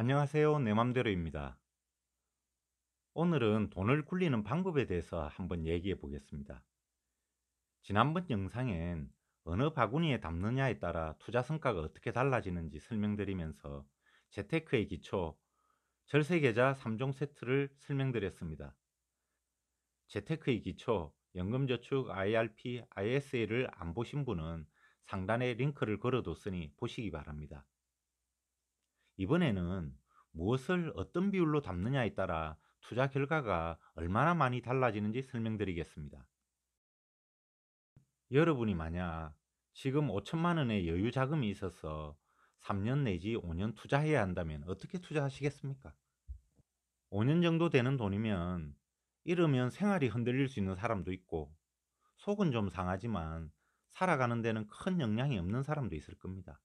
안녕하세요. 내 맘대로입니다. 오늘은 돈을 굴리는 방법에 대해서 한번 얘기해 보겠습니다. 지난번 영상엔 어느 바구니에 담느냐에 따라 투자 성과가 어떻게 달라지는지 설명드리면서 재테크의 기초, 절세계좌 3종 세트를 설명드렸습니다. 재테크의 기초, 연금저축 IRP, ISA를 안 보신 분은 상단에 링크를 걸어뒀으니 보시기 바랍니다. 이번에는 무엇을 어떤 비율로 담느냐에 따라 투자 결과가 얼마나 많이 달라지는지 설명드리겠습니다. 여러분이 만약 지금 5천만 원의 여유 자금이 있어서 3년 내지 5년 투자해야 한다면 어떻게 투자하시겠습니까? 5년 정도 되는 돈이면 이러면 생활이 흔들릴 수 있는 사람도 있고 속은 좀 상하지만 살아가는 데는 큰 영향이 없는 사람도 있을 겁니다.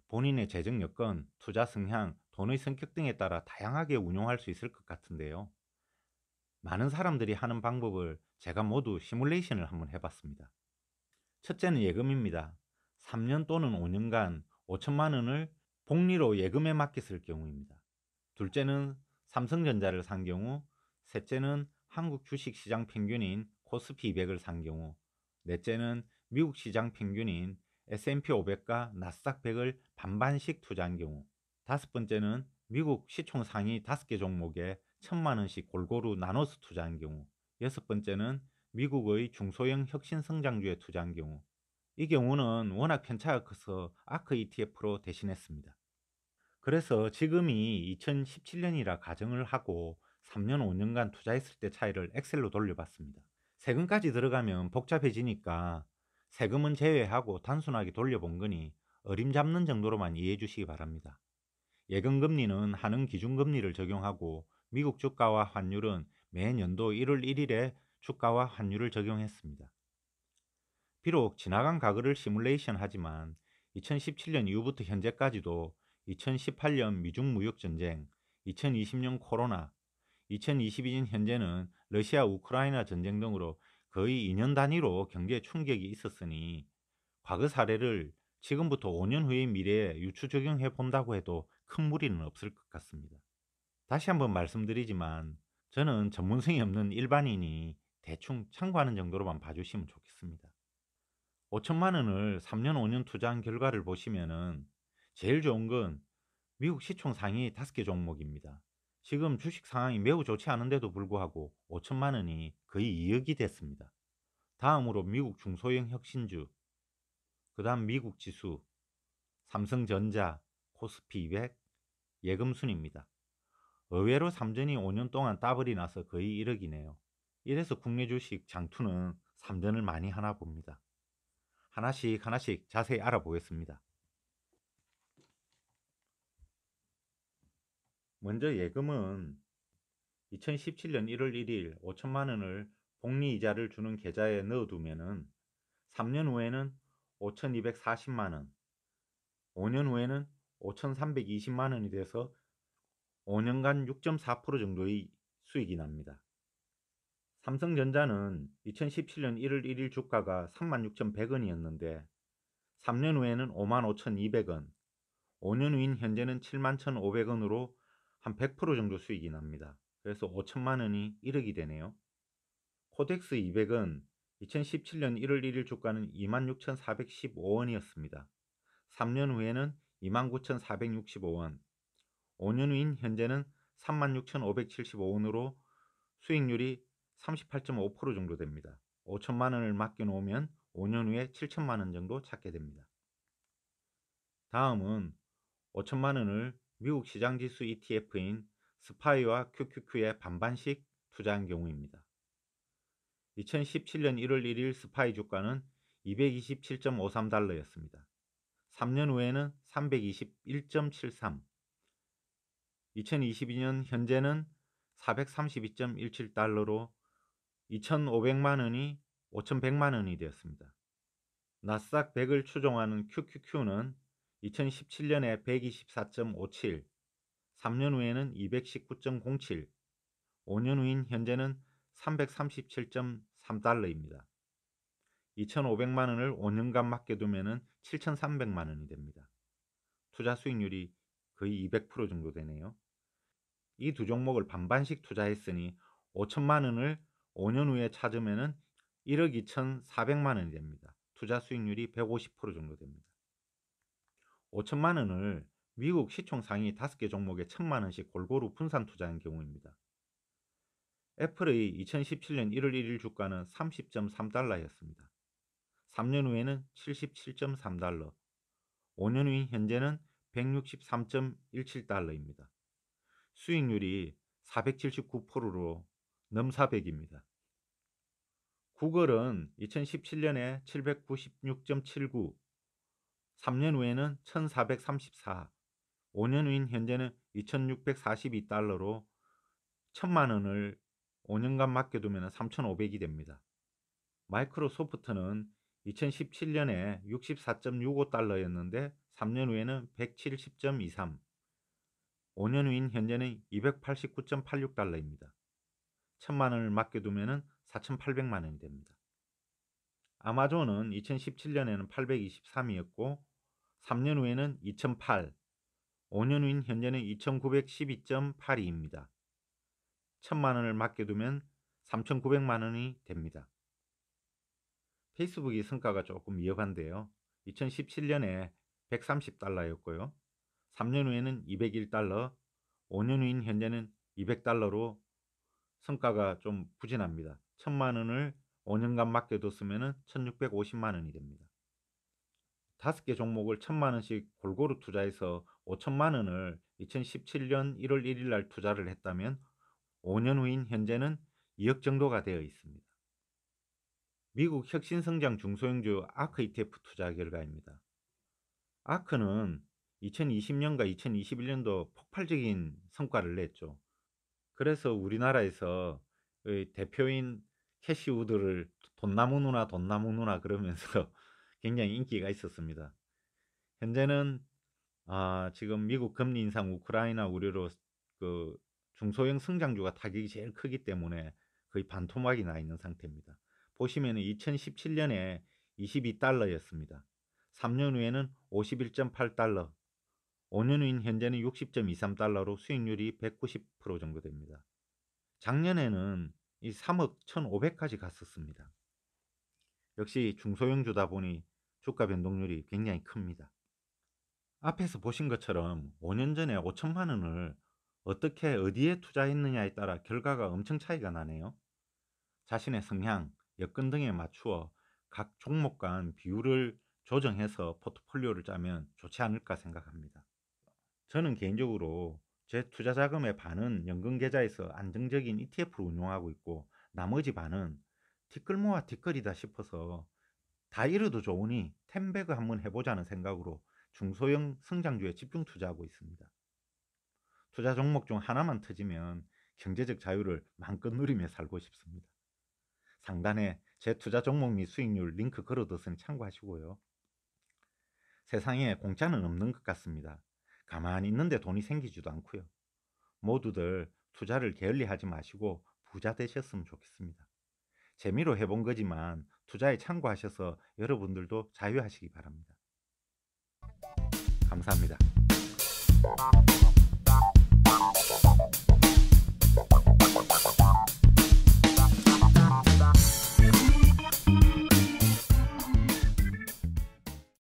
본인의 재정 여건, 투자 성향, 돈의 성격 등에 따라 다양하게 운용할 수 있을 것 같은데요. 많은 사람들이 하는 방법을 제가 모두 시뮬레이션을 한번 해봤습니다. 첫째는 예금입니다. 3년 또는 5년간 5천만 원을 복리로 예금에 맡겼을 경우입니다. 둘째는 삼성전자를 산 경우, 셋째는 한국 주식시장 평균인 코스피 200을 산 경우, 넷째는 미국 시장 평균인 S&P 500과 나스닥 100을 반반씩 투자한 경우, 다섯 번째는 미국 시총 상위 5개 종목에 1,000만 원씩 골고루 나눠서 투자한 경우, 여섯 번째는 미국의 중소형 혁신성장주에 투자한 경우, 이 경우는 워낙 편차가 커서 아크 ETF로 대신했습니다. 그래서 지금이 2017년이라 가정을 하고 3년, 5년간 투자했을 때 차이를 엑셀로 돌려봤습니다. 세금까지 들어가면 복잡해지니까 세금은 제외하고 단순하게 돌려본 거니 어림잡는 정도로만 이해해 주시기 바랍니다. 예금금리는 한은 기준금리를 적용하고 미국 주가와 환율은 매년도 1월 1일에 주가와 환율을 적용했습니다. 비록 지나간 과거를 시뮬레이션 하지만 2017년 이후부터 현재까지도 2018년 미중 무역 전쟁, 2020년 코로나, 2022년 현재는 러시아 우크라이나 전쟁 등으로 거의 2년 단위로 경제 충격이 있었으니 과거 사례를 지금부터 5년 후의 미래에 유추 적용해 본다고 해도 큰 무리는 없을 것 같습니다. 다시 한번 말씀드리지만 저는 전문성이 없는 일반인이 대충 참고하는 정도로만 봐주시면 좋겠습니다. 5천만 원을 3년, 5년 투자한 결과를 보시면은 제일 좋은 건 미국 시총 상위 5개 종목입니다. 지금 주식 상황이 매우 좋지 않은데도 불구하고 5천만 원이 거의 2억이 됐습니다. 다음으로 미국 중소형 혁신주, 그 다음 미국 지수, 삼성전자, 코스피 200, 예금 순입니다. 의외로 삼전이 5년 동안 더블이 나서 거의 1억이네요. 이래서 국내 주식 장투는 삼전을 많이 하나 봅니다. 하나씩 하나씩 자세히 알아보겠습니다. 먼저 예금은 2017년 1월 1일 5천만 원을 복리이자를 주는 계좌에 넣어두면은 3년 후에는 5,240만 원, 5년 후에는 5,320만 원이 돼서 5년간 6.4% 정도의 수익이 납니다. 삼성전자는 2017년 1월 1일 주가가 36,100원이었는데 3년 후에는 55,200원, 5년 후인 현재는 71,500원으로 한 100% 정도 수익이 납니다. 그래서 5천만 원이 1억이 되네요. 코덱스 200은 2017년 1월 1일 주가는 26,415원이었습니다. 3년 후에는 29,465원, 5년 후인 현재는 36,575원으로 수익률이 38.5% 정도 됩니다. 5천만 원을 맡겨놓으면 5년 후에 7천만 원 정도 찾게 됩니다. 다음은 5천만 원을 미국 시장지수 ETF인 스파이와 QQQ에 반반씩 투자한 경우입니다. 2017년 1월 1일 스파이 주가는 227.53달러였습니다. 3년 후에는 321.73, 2022년 현재는 432.17달러로 2,500만 원이 5,100만 원이 되었습니다. 나스닥 100을 추종하는 QQQ는 2017년에 124.57, 3년 후에는 219.07, 5년 후인 현재는 337.3달러입니다. 2,500만 원을 5년간 맡겨두면 7,300만 원이 됩니다. 투자 수익률이 거의 200% 정도 되네요. 이 두 종목을 반반씩 투자했으니 5천만 원을 5년 후에 찾으면은 1억 2,400만 원이 됩니다. 투자 수익률이 150% 정도 됩니다. 5천만 원을 미국 시총 상위 5개 종목에 1,000만 원씩 골고루 분산 투자한 경우입니다. 애플의 2017년 1월 1일 주가는 30.3달러였습니다. 3년 후에는 77.3달러, 5년 후인 현재는 163.17달러입니다. 수익률이 479%로 넘400입니다. 구글은 2017년에 796.79, 3년 후에는 1434, 5년 후인 현재는 2642달러로 1000만 원을 5년간 맡겨두면 3500이 됩니다. 마이크로소프트는 2017년에 64.65달러였는데 3년 후에는 170.23, 5년 후인 현재는 289.86달러입니다. 1000만 원을 맡겨두면 4800만 원이 됩니다. 아마존은 2017년에는 823이었고 3년 후에는 2008, 5년 후인 현재는 2912.82입니다. 1000만 원을 맡겨두면 3900만 원이 됩니다. 페이스북의 성과가 조금 위협한데요. 2017년에 130달러였고요. 3년 후에는 201달러, 5년 후인 현재는 200달러로 성과가 좀 부진합니다. 1000만 원을 5년간 맡겨뒀으면 1650만 원이 됩니다. 5개 종목을 1000만 원씩 골고루 투자해서 5천만 원을 2017년 1월 1일 날 투자를 했다면 5년 후인 현재는 2억 정도가 되어 있습니다. 미국 혁신성장 중소형주 아크 ETF 투자 결과입니다. 아크는 2020년과 2021년도 폭발적인 성과를 냈죠. 그래서 우리나라에서 대표인 캐시 우드를 돈나무 누나 그러면서 굉장히 인기가 있었습니다. 현재는 지금 미국 금리 인상, 우크라이나 우려로 그 중소형 성장주가 타격이 제일 크기 때문에 거의 반토막이 나 있는 상태입니다. 보시면 2017년에 22달러였습니다. 3년 후에는 51.8달러, 5년 후인 현재는 60.23달러로 수익률이 190% 정도 됩니다. 작년에는 이 3억 1,500까지 갔었습니다. 역시 중소형주다 보니 주가 변동률이 굉장히 큽니다. 앞에서 보신 것처럼 5년 전에 5천만 원을 어떻게 어디에 투자했느냐에 따라 결과가 엄청 차이가 나네요. 자신의 성향, 여건 등에 맞추어 각 종목 간 비율을 조정해서 포트폴리오를 짜면 좋지 않을까 생각합니다. 저는 개인적으로 제 투자 자금의 반은 연금 계좌에서 안정적인 ETF를 운용하고 있고 나머지 반은 티끌 모아 티끌이다 싶어서 다 잃어도 좋으니 텐배그 한번 해보자는 생각으로 중소형 성장주에 집중 투자하고 있습니다. 투자 종목 중 하나만 터지면 경제적 자유를 마음껏 누리며 살고 싶습니다. 상단에 제 투자 종목 및 수익률 링크 걸어뒀으니 참고하시고요. 세상에 공짜는 없는 것 같습니다. 가만히 있는데 돈이 생기지도 않고요. 모두들 투자를 게을리하지 마시고 부자 되셨으면 좋겠습니다. 재미로 해본 거지만 투자에 참고하셔서 여러분들도 자유하시기 바랍니다. 감사합니다.